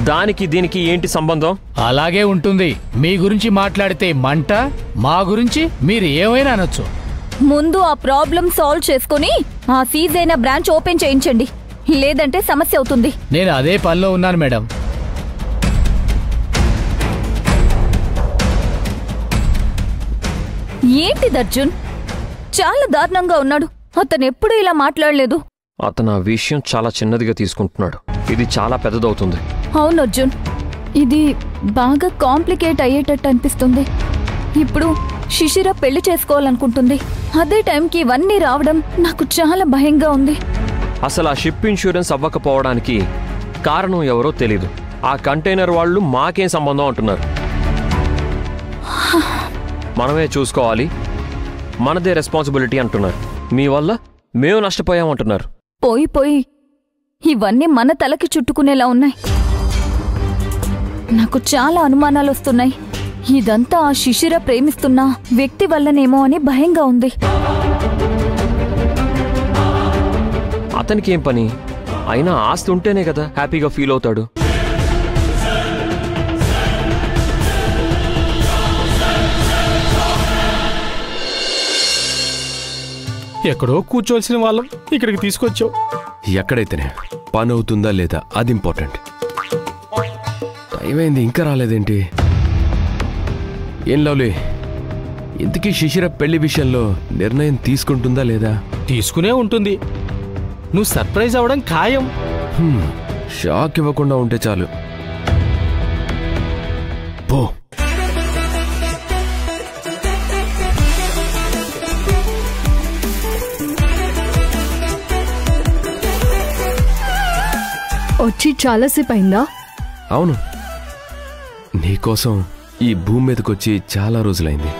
దానికి దీనికి ఏంటి సంబంధం? అలాగే ఉంటుంది. మీ గురించి మాట్లాడితే మంట, మా గురించి మీరు ఏమైనా అనొచ్చు. ముందు ఆ ప్రాబ్లం సాల్వ్ చేసుకుని ఆ సీజ్ అయిన బ్రాంచ్ ఓపెన్ చేయించండి, లేదంటే సమస్య అవుతుంది. నేను అదే పనిలో ఉన్నాను మేడం. ఏంటిది అర్జున్, చాలా దారుణంగా ఉన్నాడు. అతను ఎప్పుడూ ఇలా మాట్లాడలేదు. అతను ఆ విషయం చాలా చిన్నదిగా తీసుకుంటున్నాడు. ఇది చాలా పెద్దదవుతుంది. అవును అర్జున్, ఇది బాగా కాంప్లికేట్ అయ్యేటట్టు అనిపిస్తుంది. ఇప్పుడు శిశిర పెళ్లి చేసుకోవాలనుకుంటుంది. అదే టైంకి ఇవన్నీ రావడం నాకు చాలా భయంగా ఉంది. అసలు ఆ షిప్ ఇన్సూరెన్స్ అవ్వకపోవడానికి కారణం ఎవరో తెలీదు. ఆ కంటైనర్ వాళ్ళు మాకేం సంబంధం అంటున్నారు. మనమే చూసుకోవాలి, మనదే రెస్పాన్సిబిలిటీ అంటున్నారు. మీ వల్ల మేము నష్టపోయామంటున్నారు. పోయి ఇవన్నీ మన తలకి చుట్టుకునేలా ఉన్నాయి. నాకు చాలా అనుమానాలు వస్తున్నాయి. ఇదంతా ఆ శిశిర ప్రేమిస్తున్న వ్యక్తి వల్లనేమో అని భయంగా ఉంది. అతనికి ఏం పని? అయినా ఆస్తి ఉంటేనే కదా హ్యాపీగా ఫీల్ అవుతాడు. ఎక్కడో కూర్చోవలసిన వాళ్ళం ఇక్కడికి తీసుకొచ్చావు. ఎక్కడైతేనే పని అవుతుందా లేదా అది ఇంపార్టెంట్. టైం అయింది, ఇంకా రాలేదేంటి? ఏం లవ్లీ, ఇంతకీ శిశిర పెళ్లి విషయంలో నిర్ణయం తీసుకుంటుందా లేదా? తీసుకునే ఉంటుంది. నువ్వు సర్ప్రైజ్ అవ్వడం ఖాయం. షాక్ ఇవ్వకుండా ఉంటే చాలు. పో. వచ్చి చాలాసేపు అయిందా? అవును, నీకోసం ఈ భూమి మీదకొచ్చి చాలా రోజులైంది.